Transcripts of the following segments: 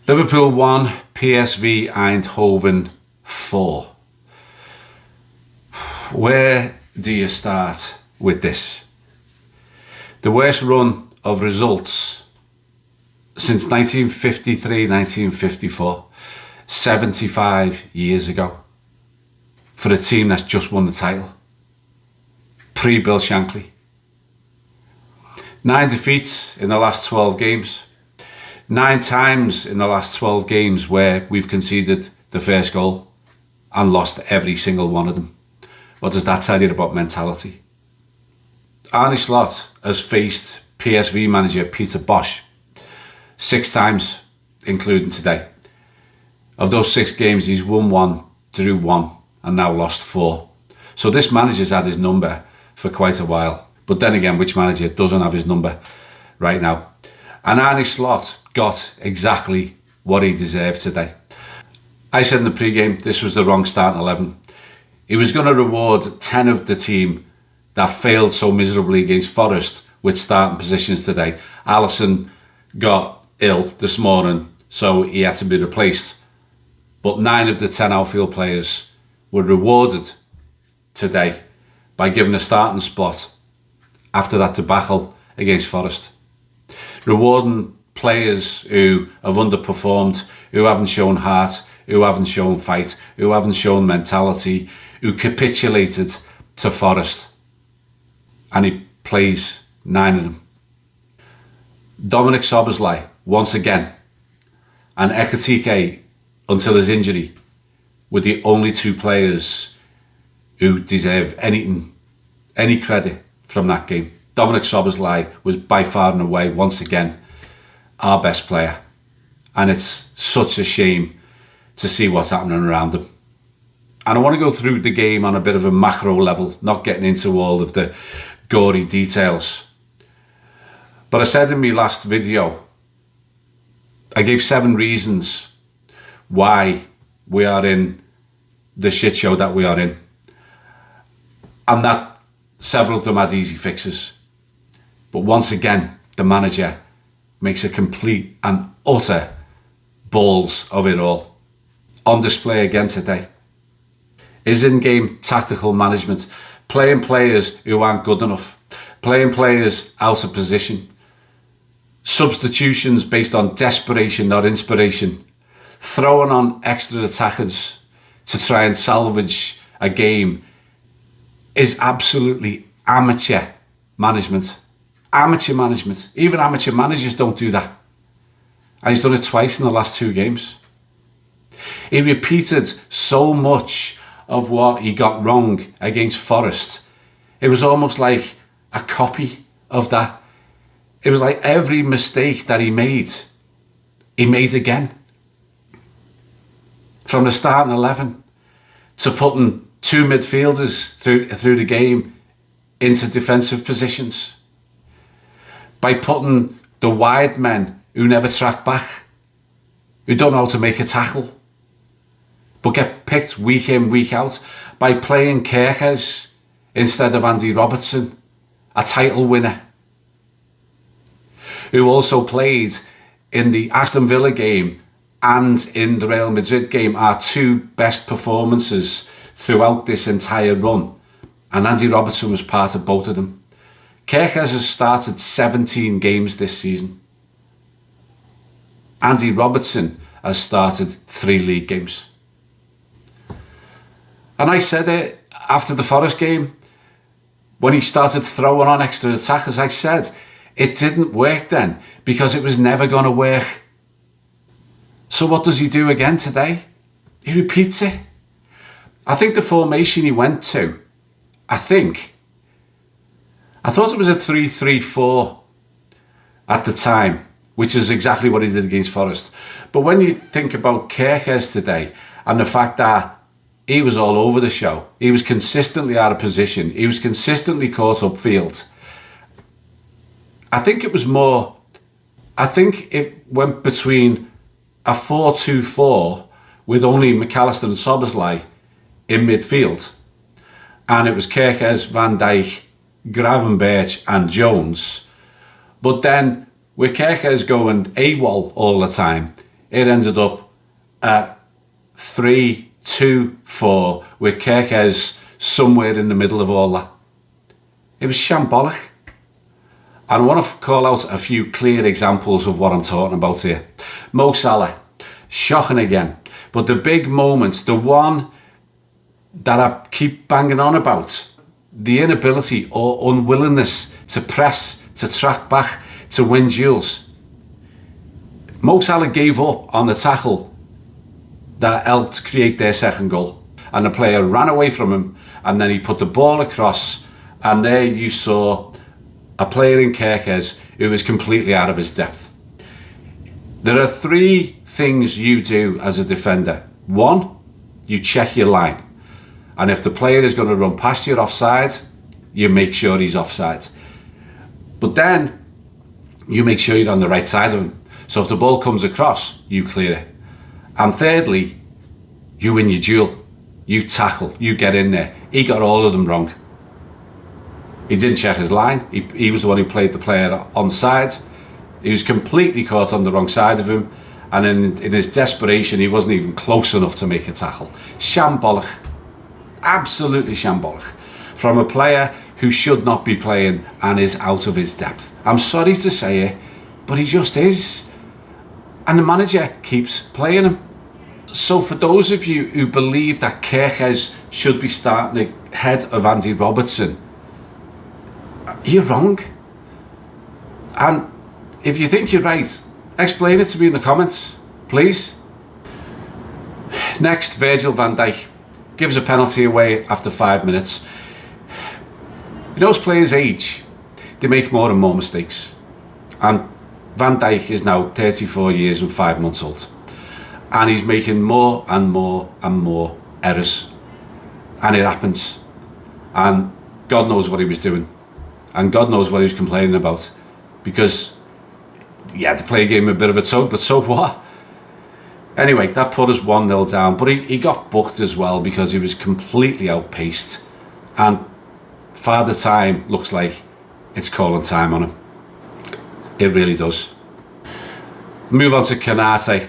Liverpool 1, PSV Eindhoven 4. Where do you start with this? The worst run of results since 1953-1954, 75 years ago, for a team that's just won the title. Pre-Bill Shankly. 9 defeats in the last 12 games. 9 times in the last 12 games where we've conceded the first goal and lost every single one of them. What does that tell you about mentality? Arne Slot has faced PSV manager Peter Bosz 6 times, including today. Of those 6 games, he's won 1, drew 1, and now lost 4. So this manager's had his number for quite a while. But then again, which manager doesn't have his number right now? And Arne Slot got exactly what he deserved today. I said in the pre-game, this was the wrong starting 11. He was going to reward 10 of the team that failed so miserably against Forest with starting positions today. Alisson got ill this morning, so he had to be replaced. But 9 of the 10 outfield players were rewarded today by giving a starting spot after that debacle against Forest. Rewarding players who have underperformed, who haven't shown heart, who haven't shown fight, who haven't shown mentality, who capitulated to Forest. And he plays 9 of them. Dominic Szoboszlai, once again, and Ekitike, until his injury, were the only 2 players who deserve anything, any credit from that game. Dominic Szoboszlai was by far and away, once again, our best player. And it's such a shame to see what's happening around him. And I want to go through the game on a bit of a macro level, not getting into all of the gory details. But I said in my last video, I gave 7 reasons why we are in the shit show that we are in. And that several of them had easy fixes. But once again, the manager makes a complete and utter balls of it all. On display again today is in-game tactical management, playing players who aren't good enough, playing players out of position, substitutions based on desperation, not inspiration, throwing on extra attackers to try and salvage a game is absolutely amateur management. Amateur management. Even amateur managers don't do that. And he's done it twice in the last 2 games. He repeated so much of what he got wrong against Forest. It was almost like a copy of that. It was like every mistake that he made again. From the starting 11 to putting 2 midfielders through the game into defensive positions. By putting the wide men who never track back, who don't know how to make a tackle, but get picked week in, week out. By playing Kerkez instead of Andy Robertson, a title winner, who also played in the Aston Villa game and in the Real Madrid game, our 2 best performances throughout this entire run. And Andy Robertson was part of both of them. Kerkez has started 17 games this season. Andy Robertson has started 3 league games. And I said it after the Forest game, when he started throwing on extra attackers, I said it didn't work then because it was never going to work. So what does he do again today? He repeats it. I think the formation he went to, I thought it was a 3-3-4 at the time, which is exactly what he did against Forest. But when you think about Kerkez today and the fact that he was all over the show, he was consistently out of position, he was consistently caught upfield. I think it went between a 4-2-4 with only McAllister and Szoboszlai in midfield. And it was Kerkez, Van Dijk, Gravenberch and Jones. But then with Kerkez going AWOL all the time, it ended up at 3-2-4 with Kerkez somewhere in the middle of all that. It was shambolic. And I want to call out a few clear examples of what I'm talking about here. Mo Salah, shocking again. But the big moments, the one that I keep banging on about, the inability or unwillingness to press, to track back, to win duels. Mo Salah gave up on the tackle that helped create their second goal. And the player ran away from him, and then he put the ball across, and there you saw a player in Kerkez who is completely out of his depth. There are three things you do as a defender. One, you check your line. And if the player is going to run past your offside, you make sure he's offside. But then you make sure you're on the right side of him. So if the ball comes across, you clear it. And thirdly, you win your duel. You tackle, you get in there. He got all of them wrong. He didn't check his line. He was the one who played the player onside. He was completely caught on the wrong side of him. And in his desperation, he wasn't even close enough to make a tackle. Shambolic. Absolutely shambolic. From a player who should not be playing and is out of his depth. I'm sorry to say it, but he just is. And the manager keeps playing him. So for those of you who believe that Kerkez should be starting ahead of Andy Robertson, you're wrong. And if you think you're right, explain it to me in the comments, please. Next, Virgil van Dijk gives a penalty away after 5 minutes. You know, as players age, they make more and more mistakes. And Van Dijk is now 34 years and 5 months old. And he's making more and more and more errors. And it happens. And God knows what he was doing. And God knows what he was complaining about. Because he had to play a game a bit of a tug, but so what? Anyway, that put us 1-0 down. But he got booked as well because he was completely outpaced. And Father Time looks like it's calling time on him. It really does. Move on to Konate.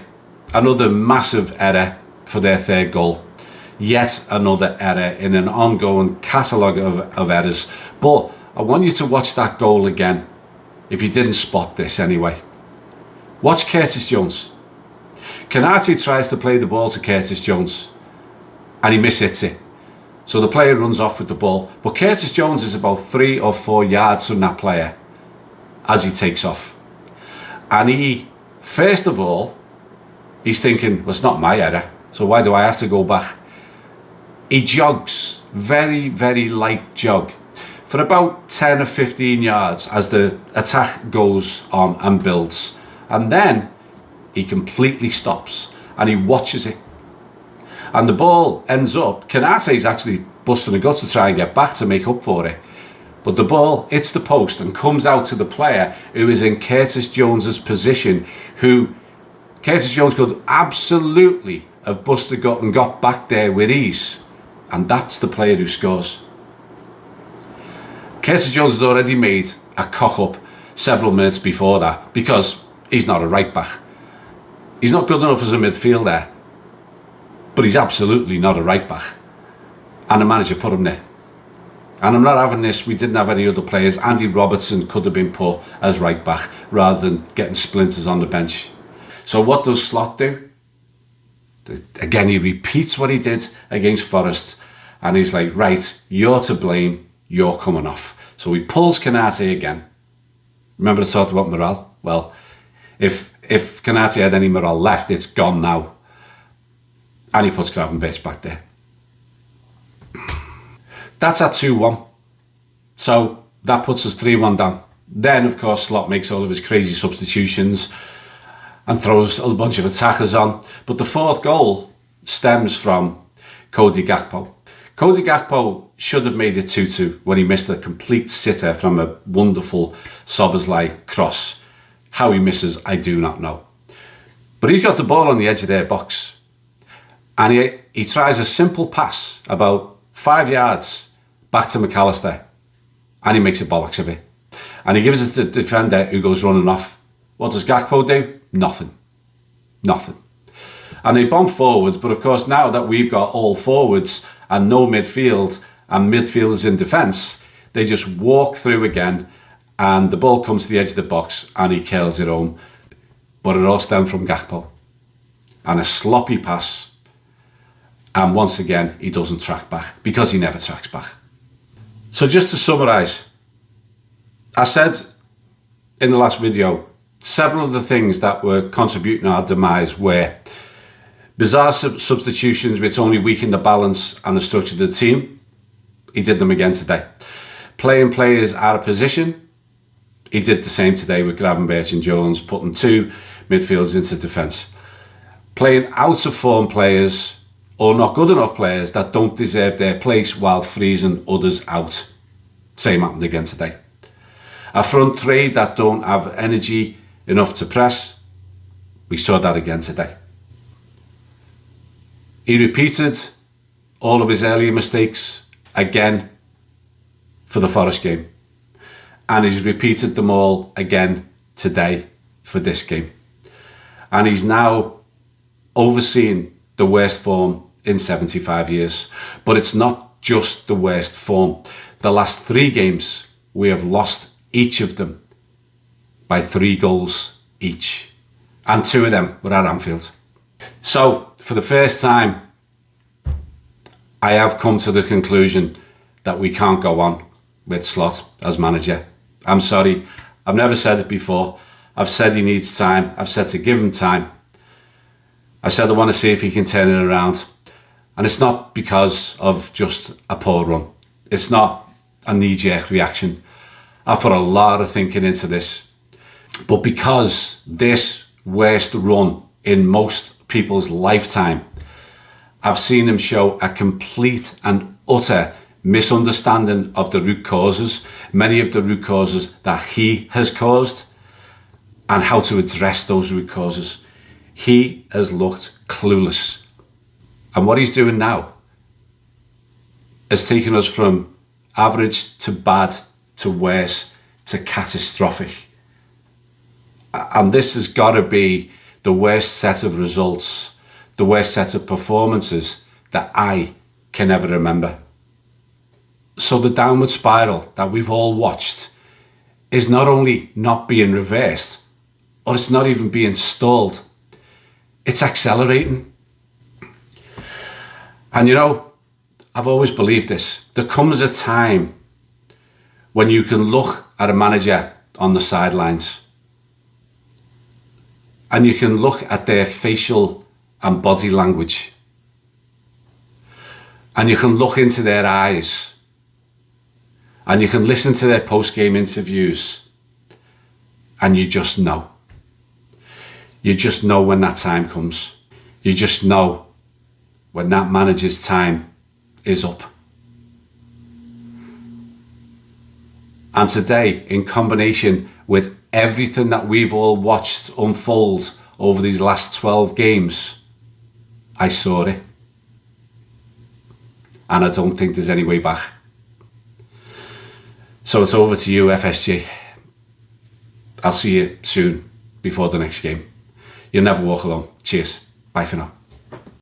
Another massive error for their third goal. Yet another error in an ongoing catalogue of errors. But I want you to watch that goal again, if you didn't spot this anyway. Watch Curtis Jones. Konate tries to play the ball to Curtis Jones, and he mishits it. So the player runs off with the ball. But Curtis Jones is about 3 or 4 yards from that player as he takes off. And he, first of all, he's thinking, well, it's not my error, so why do I have to go back? He jogs, very, very light jog, for about 10 or 15 yards as the attack goes on and builds. And then he completely stops and he watches it. And the ball ends up, Konate's actually busting a gut to try and get back to make up for it. But the ball hits the post and comes out to the player who is in Curtis Jones's position, who Curtis Jones could absolutely have busted a gut and got back there with ease. And that's the player who scores. Curtis Jones had already made a cock-up several minutes before that because he's not a right-back. He's not good enough as a midfielder, but he's absolutely not a right-back. And the manager put him there. And I'm not having this, we didn't have any other players. Andy Robertson could have been put as right-back rather than getting splinters on the bench. So what does Slot do? Again, he repeats what he did against Forest. And he's like, right, you're to blame, you're coming off. So he pulls Konate again. Remember I talked about morale? Well, if Konate had any morale left, it's gone now. And he puts Gravenberch back there. That's at 2-1. So that puts us 3-1 down. Then, of course, Slot makes all of his crazy substitutions and throws a bunch of attackers on. But the fourth goal stems from Cody Gakpo. Cody Gakpo should have made it 2-2 when he missed a complete sitter from a wonderful Szoboszlai cross. How he misses, I do not know. But he's got the ball on the edge of their box. And he tries a simple pass about 5 yards back to McAllister. And he makes a bollocks of it. And he gives it to the defender who goes running off. What does Gakpo do? Nothing. Nothing. And they bomb forwards, but of course now that we've got all forwards and no midfield and midfielders in defence, they just walk through again and the ball comes to the edge of the box and he curls it home. But it all stemmed from Gakpo. And a sloppy pass. And once again, he doesn't track back because he never tracks back. So just to summarise, I said in the last video, several of the things that were contributing our demise were bizarre substitutions which only weakened the balance and the structure of the team. He did them again today. Playing players out of position. He did the same today with Gravenberch and Jones, putting two midfielders into defence. Playing out of form players or not good enough players that don't deserve their place while freezing others out. Same happened again today. A front three that don't have energy enough to press. We saw that again today. He repeated all of his earlier mistakes again for the Forest game. And he's repeated them all again today for this game. And he's now overseeing the worst form in 75 years. But it's not just the worst form. The last 3 games, we have lost each of them by 3 goals each. And 2 of them were at Anfield. So, for the first time, I have come to the conclusion that we can't go on with Slot as manager. I'm sorry, I've never said it before. I've said he needs time. I've said to give him time. I said I want to see if he can turn it around. And it's not because of just a poor run. It's not a knee-jerk reaction. I've put a lot of thinking into this. But because this worst run in most people's lifetime, I've seen him show a complete and utter misunderstanding of the root causes, many of the root causes that he has caused, and how to address those root causes. He has looked clueless. And what he's doing now has taken us from average to bad to worse to catastrophic. And this has got to be the worst set of results, the worst set of performances that I can ever remember. So the downward spiral that we've all watched is not only not being reversed, or it's not even being stalled, it's accelerating. And you know, I've always believed this. There comes a time when you can look at a manager on the sidelines and you can look at their facial and body language and you can look into their eyes and you can listen to their post-game interviews and you just know. You just know when that time comes. You just know when that manager's time is up. And today, in combination with everything that we've all watched unfold over these last 12 games, I saw it. And I don't think there's any way back. So it's over to you, FSG. I'll see you soon before the next game. You'll never walk alone. Cheers. Bye for now.